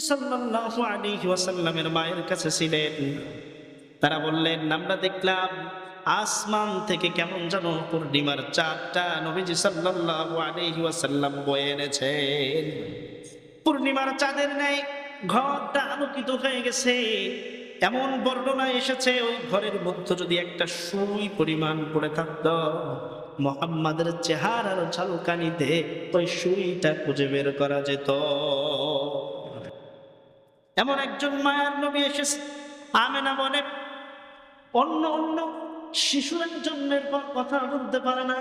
সাল্লাল্লাহু আলাইহি ওয়াসাল্লামের মায়ের কাছে ছিলেন। তারা বললেন, আমরা দেখলাম আসমান থেকে কেমন যেন পূর্ণিমার চাঁদটা নবীজি সাল্লাল্লাহু আলাইহি ওয়াসাল্লাম বয়ে এনেছেন। পূর্ণিমার চাঁদের ন্যায় ঘরটা আলোকিত হয়ে গেছে। এমন বর্ণনা এসেছে, ওই ঘরের মধ্যে যদি একটা সুই পরিমাণ পড়ে থাকতো, মুহাম্মাদের চেহারার ঝলকানিতে ওই সুইটা খুঁজে বের করা যেত। এমন একজন মায়ার নবী এসেছে। আমেনা বলে, অন্য অন্য শিশুরা জন্মের পর কথা বলতে পারে না,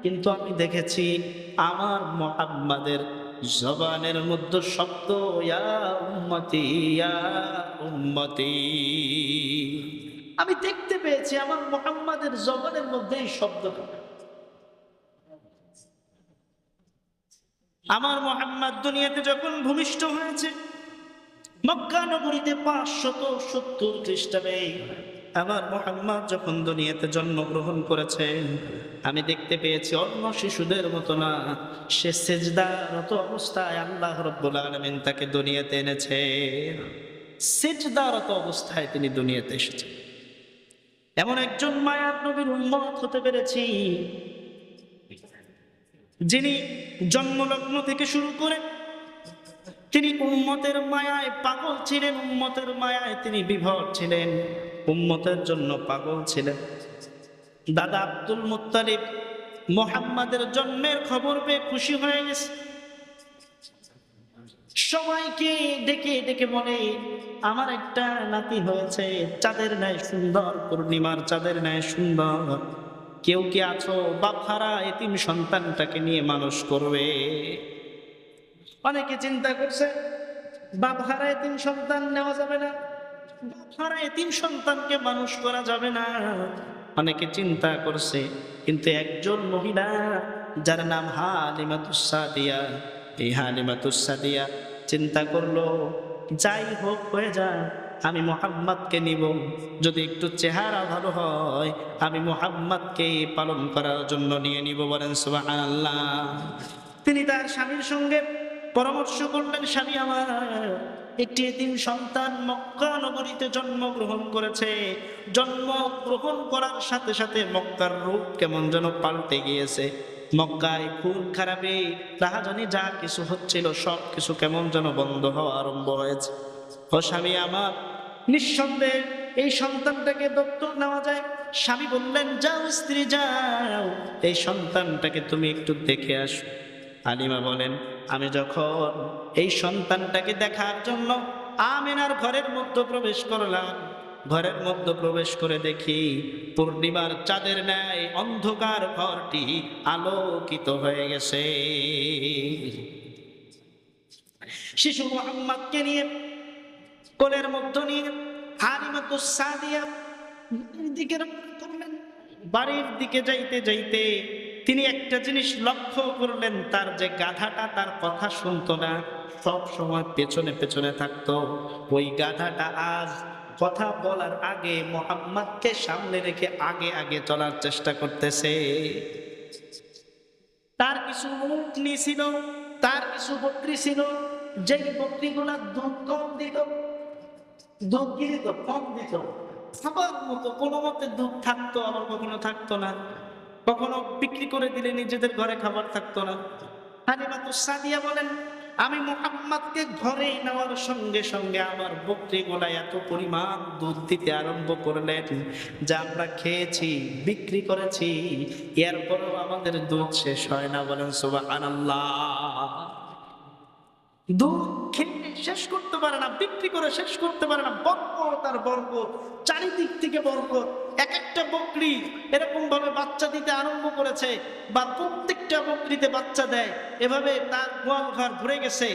কিন্তু আমি দেখেছি আমার মুহাম্মাদের জবানের মধ্যে শব্দ ইয়া উম্মতি ইয়া উম্মতি। আমি দেখতে পেয়েছি আমার মুহাম্মাদের জবানের মধ্যে এই শব্দটা। আমার মুহাম্মদ দুনিয়াতে যখন ভূমিষ্ঠ হয়েছে, মক্কা নগরীতে 570 খ্রিস্টাব্দে আমার মুহাম্মদ যখন দুনিয়াতে জন্মগ্রহণ করেছে, আমি দেখতে পেয়েছি অন্য শিশুদের মতো না, সে সিজদারত অবস্থায় আল্লাহ রাব্বুল আলামিন তাকে দুনিয়াতে এনেছে। সিজদারত অবস্থায় তিনি দুনিয়াতে এসেছেন। এমন একজন মায়ার নবীর উম্মত হতে পেরেছি, যিনি জন্মলগ্ন থেকে শুরু করে তিনি উম্মতের মায়ায় পাগল ছিলেন, উম্মতের মায়ায় তিনি বিভোর ছিলেন, উম্মতের জন্য পাগল ছিলেন। দাদা আব্দুল মুত্তালিব মুহাম্মাদের জন্মের খবর পেয়ে খুশি হয়ে গেছে। সবাইকে ডেকে ডেকে বলে, আমার একটা নাতি হয়েছে, চাঁদের ন্যায় সুন্দর, পূর্ণিমার চাঁদের ন্যায় সুন্দর। কেউ কি আছো বাপ হারা এতিম সন্তানটাকে নিয়ে মানুষ করবে? অনেকে চিন্তা করছে বাপ হারা এতিম সন্তান নেওয়া যাবে না, বাপ হারা এতিম সন্তানকে মানুষ করা যাবে না, অনেকে চিন্তা করছে। কিন্তু একজন মহিলা যার নাম হালিমাতুস সাদিয়া, এই হালিমাতুস সাদিয়া চিন্তা করলো, যাই হোক হয়ে যায়, আমি মুহাম্মাদকে নিব। যদি একটু চেহারা ভালো হয়, আমি মুহাম্মাদকে পালন করার জন্য নিয়ে নিব। বলেন সুবহানাল্লাহ। তিনি তার স্বামীর সঙ্গে পরামর্শ করলেন, স্বামী আমার, একটি এতিম সন্তান মক্কা নগরীতে জন্মগ্রহণ করেছে। জন্মগ্রহণ করার সাথে সাথে মক্কার রূপ কেমন যেন পাল্টে গিয়েছে। মক্কায় খুন খারাপি রাহাজানি যা কিছু হচ্ছিল সব কিছু কেমন যেন বন্ধ হওয়া আরম্ভ হয়েছে। ও স্বামী আমার, নিঃসন্দেহে এই সন্তানটাকে দত্তক নেওয়া যায়। স্বামী বললেন, যাও স্ত্রী যাও, এই সন্তানটাকে তুমি একটু দেখে আসো। হালিমা বলেন, আমি যখন এই সন্তানটাকে দেখার জন্য আমিনার ঘরের মধ্যে প্রবেশ করলাম, ঘরের মধ্যে প্রবেশ করে দেখি পূর্ণিমার চাঁদের ন্যায় অন্ধকার ঘরটি আলোকিত হয়ে গেছে। শিশু মুহাম্মদকে নিয়ে কোলের মধ্যে নিয়ে হালিমাতুস সাদিয়া বাড়ির দিকে রওনা করলেন। বাড়ির দিকে যাইতে যাইতে তিনি একটা জিনিস লক্ষ্য করলেন, তার যে গাধাটা তার কথা শুনতো না, সব সময় পেছনে পেছনে থাকতো, ওই গাধাটা আজ কথা বলার আগে মুহাম্মদকে সামনে রেখে আগে আগে চলার চেষ্টা করতেছে। তার কিছু উটনি ছিল, তার কিছু বকরি ছিল, যেই বকরিগুলা দুধ কম দিত, দুধ কি দিত? কম দিত। খাবার মতো কোনো মতে দুধ থাকতো, আবার কখনো থাকতো না, কখনো বিক্রি করে দিলে নিজেদের ঘরে খাবার থাকতো না। হালিমাতুস সাদিয়া বলেন, আমি মুহাম্মদকে ঘরে নেওয়ার সঙ্গে সঙ্গে আমার বকরিগুলা এত পরিমাণ দুধ দিতে আরম্ভ করলেন, যা আমরা খেয়েছি, বিক্রি করেছি, এরপরেও আমাদের দুধ শেষ হয় না। বলেন সুবহানাল্লাহ। দুধ খেয়ে শেষ করতে পারে না, বিক্রি করে শেষ করতে পারে না, বরকত আর বরকত, চারিদিক থেকে বরকত। এক একটা বকরি এরকম ভাবে বাচ্চা দিতে আরম্ভ করেছে, বা প্রত্যেকটা বকরিতে বাচ্চা দেয়, এভাবে তার গোয়াল ঘর ভরে গেছে।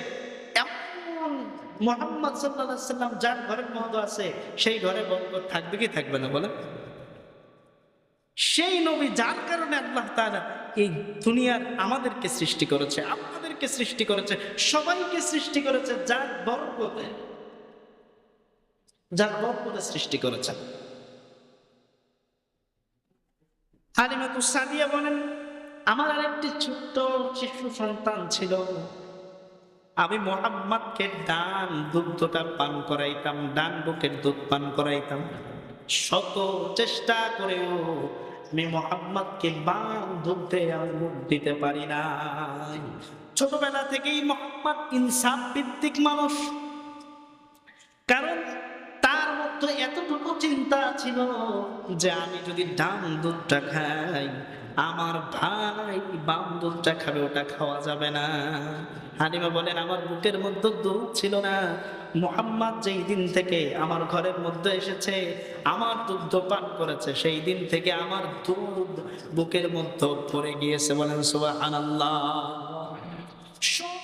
এমন মুহাম্মদ সাল্লাল্লাহু আলাইহি সাল্লাম যার ঘরের মধ্যে আছে, সেই ঘরে বরকত থাকবে কি থাকবে না? বলে সেই নবী যার কারণে আল্লাহ তাআলা এই দুনিয়ার আমাদেরকে সৃষ্টি করেছে, আপনাদেরকে সৃষ্টি করেছে, সবাইকে সৃষ্টি করেছে, যার বরকতে, যার বরকতে সৃষ্টি করেছে। হালিমাতুস সাদিয়া বলেন, আমার আরেকটি ছোট্ট শিশু সন্তান ছিল, আমি মুহাম্মদকে ডান দুগ্ধটা পান করাইতাম, ডান বুকের দুধ পান করাইতাম। শত চেষ্টা করেও আমি মুহাম্মদকে বাম দুগ্ধে আঙ্গুর দিতে পারি না। ছোটবেলা থেকেই মুহাম্মদ ইনসাফ ভিত্তিক মানুষ, কারণ তার মধ্যে এতটুকু চিন্তা ছিল যে আমি যদি ডান দুধটা খাই, আমার ভাই বাম দুধটা খাবে, ওটা খাওয়া যাবে না। হালিমা বলেন আমার বুকের মধ্যে দুধ ছিল না, মুহাম্মদ যেই দিন থেকে আমার ঘরের মধ্যে এসেছে, আমার দুধ পান করেছে, সেই দিন থেকে আমার দুধ বুকের মধ্যে পড়ে গিয়েছে। বলেন সুবহানাল্লাহ। সব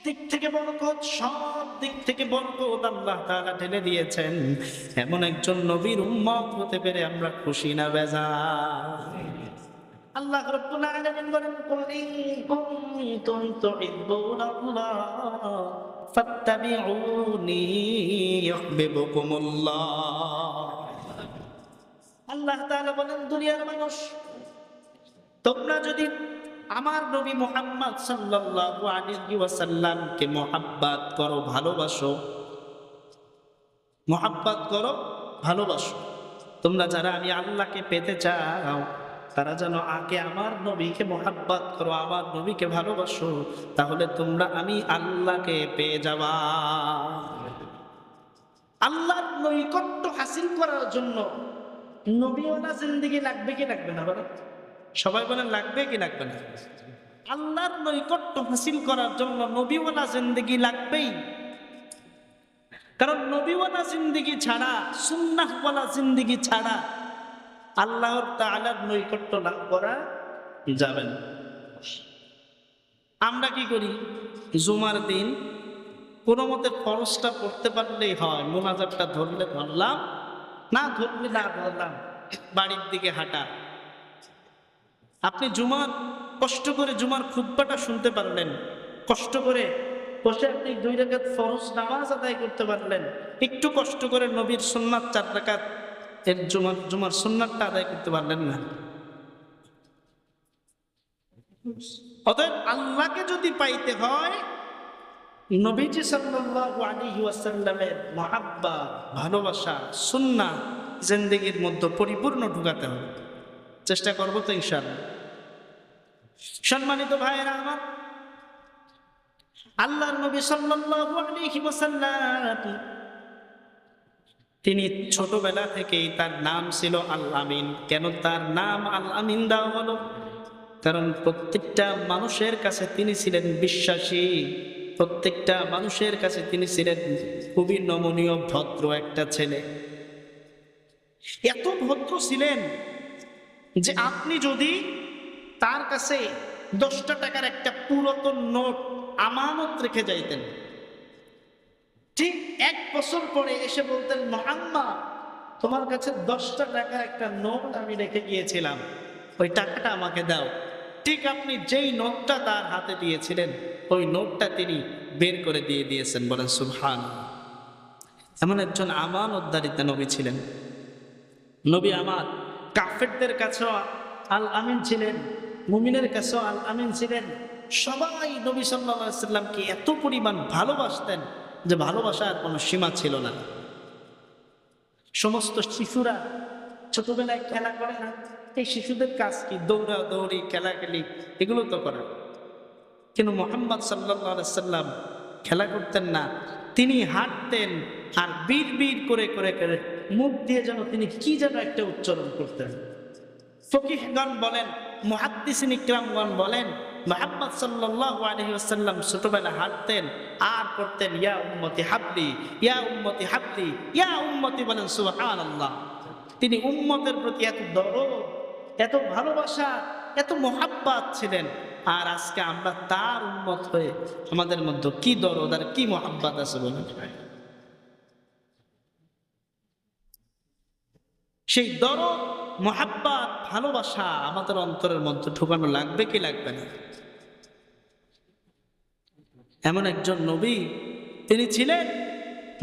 দিক থেকে বরকত, সব দিক থেকে বরকত আল্লাহ তাআলা ঢেলে দিয়েছেন। এমন একজন নবীর উম্মত হতে পেরে আমরা খুশি না বেজার? আল্লাহ রাব্বুল আলামিন বলেন কুল ইন কুনতুম তুহিব্বুনাল্লাহ ফাত্তাবিউনি ইউহিব্বুকুমুল্লাহ। আল্লাহ তাআলা বলেন দুনিয়ার মানুষ, তোমরা যদি আমার নবী মুহাম্মদ সাল্লাল্লাহু আলাইহি ওয়াসাল্লামকে মুহাব্বত করো, ভালোবাসো, মুহাব্বত করো, ভালোবাসো, তোমরা যারা আমি আল্লাহকে পেতে চাও তারা যেন আগে আমার নবীকে মুহাব্বত করো, আমার নবীকে ভালোবাসো, তাহলে তোমরা আমি আল্লাহকে পেয়ে যাবা। আল্লাহর নৈকট্য হাসিল করার জন্য নবীওয়ালা জিন্দেগি লাগবে কি লাগবে না বলেন? সবাই বলেন লাগবে কি লাগবে না? আল্লাহর নৈকট্য হাসিল করার জন্য নবীওয়ালা জিন্দেগি লাগবেই, কারণ নবীওয়ালা জিন্দেগি ছাড়া, সুন্নাহওয়ালা জিন্দেগি ছাড়া আল্লাহর তাআলার নৈকট্য লাভ করা যাবে না। আমরা কি করি? জুমার দিন কোনো মতে ফরজটা পড়তে পারলেই হয়, মুনাজাতটা ধরলে ধরলাম, না ধরলে না ধরলাম, বাড়ির দিকে হাঁটা। আপনি জুমার কষ্ট করে জুমার খুতবাটা শুনতে পারলেন, কষ্ট করে বসে আপনি 2 রাকাত ফরজ নামাজ আদায় করতে পারলেন, একটু কষ্ট করে নবীর সুন্নাত 4 রাকাত এর জুমার সুন্নাতটা আদায় করতে পারলেন না। অতএব আল্লাহকে যদি পাইতে হয় নবীজি সাল্লাল্লাহু আলাইহি ওয়াসাল্লামের মুহাব্বত, ভালোবাসা, সুন্নাহ জিন্দেগির মধ্যে পরিপূর্ণ ঢুকাতে হবে। চেষ্টা করব তো ইনশাআল্লাহ। সম্মানিত ভাইয়েরা আমার, আল্লাহর নবী সাল্লাল্লাহু আলাইহি ওয়াসাল্লাম তিনি ছোটবেলা থেকেই তার নাম ছিল আল আমিন। কেন তার নাম আল আমিন দেওয়া হলো? কারণ প্রত্যেকটা মানুষের কাছে তিনি ছিলেন বিশ্বাসী, প্রত্যেকটা মানুষের কাছে তিনি ছিলেন খুবই নমনীয়, ভদ্র একটা ছেলে। এত ভদ্র ছিলেন যে আপনি যদি তার কাছে 10 টাকার একটা পুরাতন নোট আমানত রেখে যাইতেন, ঠিক 1 বছর পরে এসে বলতেন, মুহাম্মদ তোমার কাছে 10 টাকার একটা নোট আমি রেখে গিয়েছিলাম, ওই টাকাটা আমাকে দাও। ঠিক আপনি যেই নোটটা তার হাতে দিয়েছিলেন ওই নোটটা তিনি বের করে দিয়ে দিয়েছেন। বলেন সুবহানাল্লাহ। এমন একজন আমানতদারিতা নবী ছিলেন। নবী আমার কাফেরদের কাছেও আল আমিন ছিলেন, মুমিনের কাছেও আল আমিন ছিলেন। সবাই নবী সাল্লাল্লাহু আলাইহি সাল্লামকে এত পরিমাণ ভালোবাসতেন যে ভালোবাসার কোনো সীমা ছিল না। সমস্ত শিশুরা ছোটবেলায় খেলা করে না, এই শিশুদের কাজ কি? দৌড়াদৌড়ি, খেলাখেলি, এগুলো তো করে। কিন্তু মুহাম্মদ সাল্লাল্লাহু আলাইহি সাল্লাম খেলা করতেন না, তিনি হাঁটতেন আর বীর বীর করে করে করে মুখ দিয়ে যেন তিনি কি যেন একটা উচ্চারণ করতেন। ফকিহগণ বলেন, মুহাদ্দিসিন ইকরামগণ বলেন, মুহাম্মদ সাল্লাল্লাহু আলাইহি ওয়াসাল্লাম ছোটবেলা হাঁটতেন আর পড়তেন ইয়া উম্মতি হাবলি, ইয়া উম্মতি হাবলি, ইয়া উম্মতি। বলেন সুবহানাল্লাহ। তিনি উম্মতের প্রতি এত দরদ, এত ভালোবাসা, এত মুহাব্বত ছিলেন। আর আজকে আমরা তার উম্মত হয়ে আমাদের মধ্যে কি দরদ আর কি মুহাব্বত আছে বলেন? সেই দরদ, মুহাব্বত, ভালোবাসা আমাদের অন্তরের মধ্যে ঢুকানো লাগবে কি লাগবে না? এমন একজন নবী তিনি ছিলেন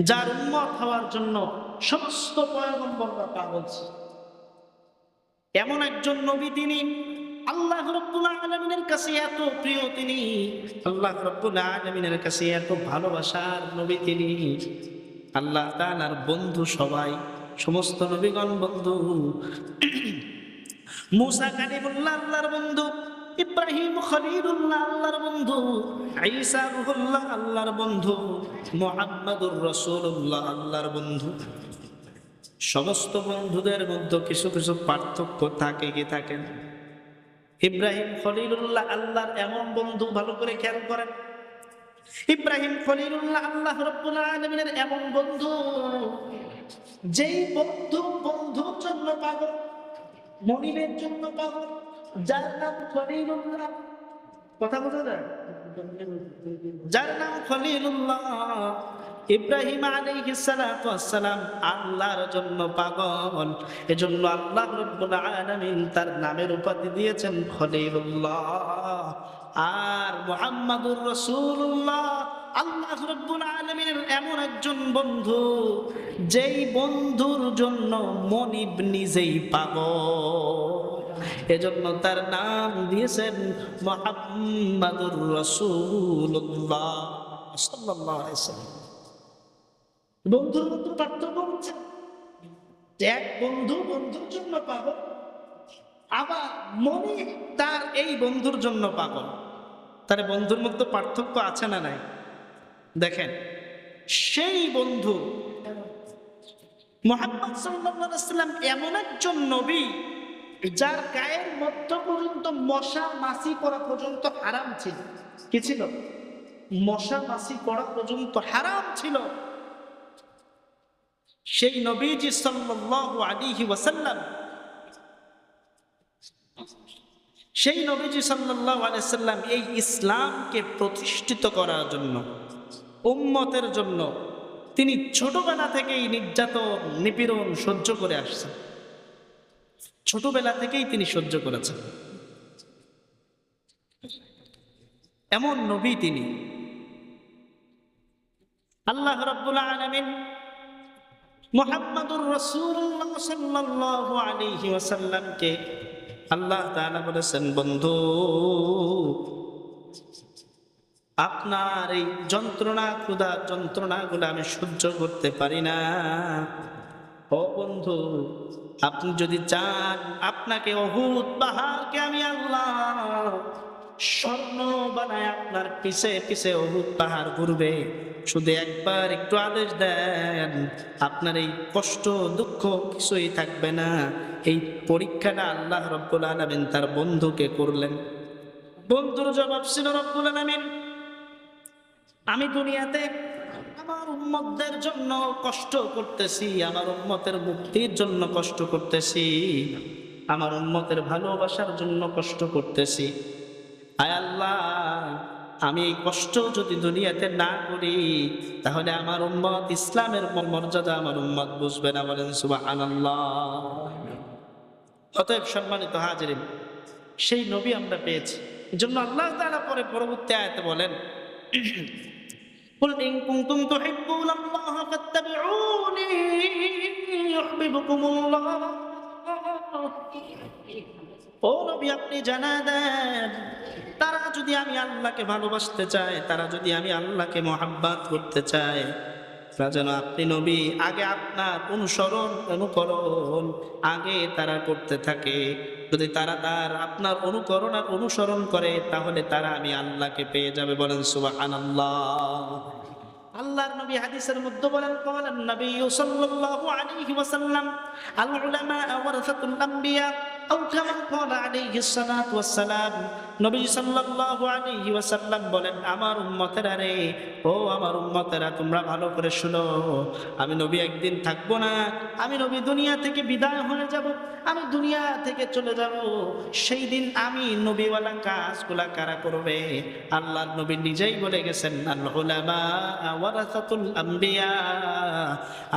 যার উম্মত হওয়ার জন্য সমস্ত পয়গম্বররা পাগল ছিল। এমন একজন নবী তিনি, আল্লাহ রাব্বুল আলামিনের কাছে এত প্রিয় তিনি, আল্লাহ রাব্বুল আলামিনের কাছে এত ভালোবাসার নবী তিনি। আল্লাহ তাআলার বন্ধু সবাই, সমস্ত নবীগণ বন্ধু। মুসা কালিমুল্লাহ আল্লাহর বন্ধু, ইব্রাহিম খলিলুল্লাহ আল্লাহর বন্ধু, ঈসা রূহুল্লাহ আল্লাহর বন্ধু, মুহাম্মাদুর রাসূলুল্লাহ আল্লাহর বন্ধু। সমস্ত বন্ধুদের মধ্যে কিছু কিছু পার্থক্য থাকে কি থাকে না? ইব্রাহিম খলিলুল্লাহ আল্লাহর এমন বন্ধু, ভালো করে খেয়াল করেন। ইব্রাহিম খলিলুল্লাহ আল্লাহ রাব্বুল আলামিনের এমন বন্ধু, যেই বন্ধু বন্ধুর জন্য পাগল, মনিবের জন্য পাগল, যার নাম খলিলুল্লাহ। কথা বোঝা যায়? যার নাম খলিলুল্লাহ, ইব্রাহিম আলাইহিস সালাতু ওয়াস সালাম আল্লাহর জন্য পাগল। এজন্য আল্লাহ রাব্বুল আলামিন তার নামের উপাধি দিয়েছেন খলিলুল্লাহ। আর মুহাম্মাদুর রাসূলুল্লাহ আল্লাহ রাব্বুল আলামিনের এমন একজন বন্ধু, যেই বন্ধুর জন্য মনিব নিজেই পাগল। এজন্য তার নাম দিয়েছেন মুহাম্মাদুর রাসূলুল্লাহ সাল্লাল্লাহু আলাইহি ওয়াসাল্লাম। বন্ধুর মধ্যে পার্থক্য হচ্ছে এক বন্ধু বন্ধুর জন্য পাগল, আবার মনিব তার এই বন্ধুর জন্য পাগল। তার বন্ধুর মধ্যে পার্থক্য আছে না নাই? দেখেন, সেই বন্ধু মুহাম্মদ সাল্লাল্লাহু আলাইহি ওয়াসাল্লাম এমন একজন নবী, যার গায়ের মধ্য পর্যন্ত মশা মাছি পড়া পর্যন্ত হারাম ছিল। কি ছিল? মশা মাছি পড়া পর্যন্ত হারাম ছিল। সেই নবীজি সাল্লাল্লাহু আলাইহি ওয়াসাল্লাম, সেই নবীজি সাল্লাল্লাহু আলাইহি ওয়াসাল্লাম এই ইসলামকে প্রতিষ্ঠিত করার জন্য, উম্মতের জন্য তিনি ছোটবেলা থেকেই নির্যাতন নিপীড়ন সহ্য করে আসছেন। ছোটবেলা থেকেই তিনি সহ্য করেছেন। এমন নবী তিনি। আল্লাহ রাব্বুল আলামিন মুহাম্মাদুর রাসূলুল্লাহ সাল্লাল্লাহু আলাইহি ওয়াসাল্লামকে আল্লাহ তাআলা বলেছেন, বন্ধু আপনার এই যন্ত্রণা, ক্ষুধা যন্ত্রণাগুলো আমি সহ্য করতে পারি না। ও বন্ধু, আপনি যদি চান আপনাকে উহুদ পাহাড়কে আমি আল্লাহ স্বর্ণ বানায় আপনার পিছে পিছে উহুদ পাহাড় ঘুরবে, শুধু একবার একটু আদেশ দেন, আপনার এই কষ্ট দুঃখ কিছুই থাকবে না। এই পরীক্ষাটা আল্লাহ রাব্বুল আলামিন তার বন্ধুকে করলেন। বন্ধুর জবাব ছিল, রব্বুল আলামিন, আমি দুনিয়াতে আমার উম্মতদের জন্য কষ্ট করতেছি, আমার উম্মতের মুক্তির জন্য কষ্ট করতেছি, আমার উম্মতের ভালোবাসার জন্য কষ্ট করতেছি। আয় আল্লাহ, আমি এই কষ্ট যদি দুনিয়াতে না করি, তাহলে আমার উম্মত ইসলামের মর্যাদা আমার উম্মত বুঝবে না। বলেন সুবহানাল্লাহ। অতএব সম্মানিত হাজিরিন, সেই নবী আমরা পেয়েছি। এজন্য আল্লাহ তাআলা পরবর্তী আয়াতে বলেন, قل إن كنتم تحبون الله فاتبعوني يحببكم الله। ও নবী, আপনি জানায় দেন, তারা যদি আমি আল্লাহকে ভালোবাসতে চায়, তারা যদি আমি আল্লাহকে মহাব্বত করতে চায়, তারা যেন আপনি নবী আগে আপনার অনুকরণ আগে তারা করতে থাকে। যদি তারা আপনার অনুকরণ আর অনুসরণ করে, তাহলে তারা আমি আল্লাহকে পেয়ে যাবে। বলেন সুবহানাল্লাহ। আল্লাহর নবী হাদিসের মধ্যে বলেন, ক্বালান নবী সাল্লাল্লাহু আলাইহি ওয়াসাল্লাম, আল উলামা ওয়ারাসাতুল আম্বিয়া, আও কামা ক্বালা আলাইহিস সালাতু ওয়াস সালাম। নবী সাল্লাল্লাহু আলাইহি ওয়াসাল্লাম বলেন, আমার উম্মতেরা রে, ও আমার উম্মতেরা, তোমরা ভালো করে শুনো, আমি নবী একদিন থাকবো না, আমি নবী দুনিয়া থেকে বিদায় হয়ে যাব, আমি দুনিয়া থেকে চলে যাব। সেই দিন আমি নবীওয়ালা কাজগুলা কারা করবে? আল্লাহর নবী নিজেই বলে গেছেন, আল উলামা ওয়ারাসাতুল আম্বিয়া,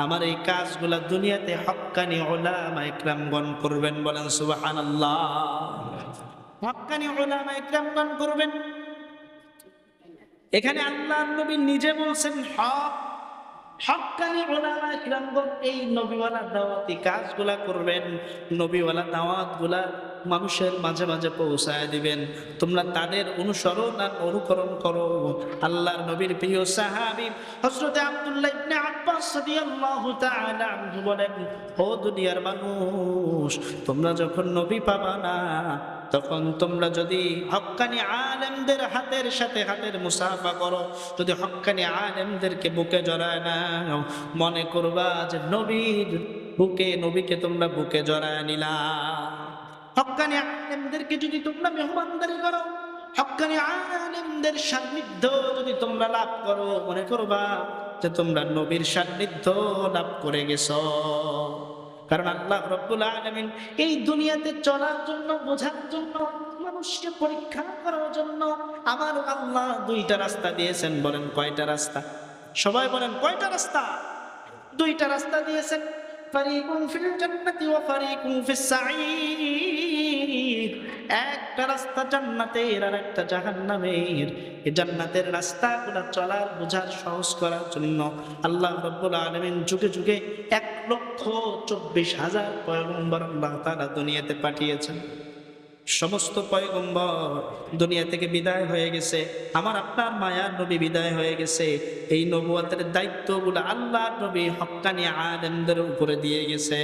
আমার এই কাজগুলা দুনিয়াতে হক্কানি উলামা ইকরামগণ করবেন। বলেন সুবহানাল্লাহ। হক্কানি উলামা ইকরামগণ করবেন। এখানে আল্লাহর নবী নিজে বলছেন হক, হক্কানি উলামা কিরামগণ এই নবীওয়ালা দাওয়াতি কাজগুলা করবেন, নবীওয়ালা দাওয়াতগুলা মানুষের মাঝে মাঝে পৌঁছায় দিবেন। তোমরা তাদের অনুসরণ আর অনুকরণ করো। আল্লাহর নবীর প্রিয় সাহাবী হযরত আব্দুল্লাহ ইবনে আব্বাস রাদিয়াল্লাহু তাআলা আনহু বলেন, ও দুনিয়ার মানুষ, তোমরা যখন নবী পাবা না, তখন তোমরা যদি হক্কানি আলেমদের হাতের সাথে হাতের মুসাফা করো, যদি হক্কানি আলেমদেরকে বুকে জড়ায় নাও, মনে করবা যে নবীকে তোমরা বুকে জড়ায় নিলা। হক্কানি আলেমদেরকে যদি তোমরা মেহমানদারি করো, হক্কানি আলেমদের সান্নিধ্য যদি তোমরা লাভ করো, মনে করবা যে তোমরা নবীর সান্নিধ্য লাভ করে গেছো। কারণ আল্লাহ রাব্বুল আলামিন এই দুনিয়াতে চলার জন্য, বোঝার জন্য, মানুষকে পরীক্ষা করার জন্য আমার আল্লাহ দুইটা রাস্তা দিয়েছেন। বলেন কয়টা রাস্তা? সবাই বলেন কয়টা রাস্তা? দুইটা রাস্তা দিয়েছেন। ফারিকুন ফিল জান্নাতি ওয়া ফারিকুন ফিস সাঈর। একটা রাস্তা জান্নাতের আর একটা জাহান্নামের। এই জান্নাতের রাস্তাগুলো চলার, বোঝার, সহজ করার জন্য আল্লাহ রাব্বুল আলামিন যুগে যুগে 1,24,000 পয়গম্বর আল্লাহ তাআলা দুনিয়াতে পাঠিয়েছেন। সমস্ত পয়গম্বর দুনিয়া থেকে বিদায় হয়ে গেছে, আমার আপনার মায়ার নবী বিদায় হয়ে গেছে। এই নবুয়তের দায়িত্বগুলো আল্লাহর নবী হক্কানি আলেমদের উপরে দিয়ে গেছে।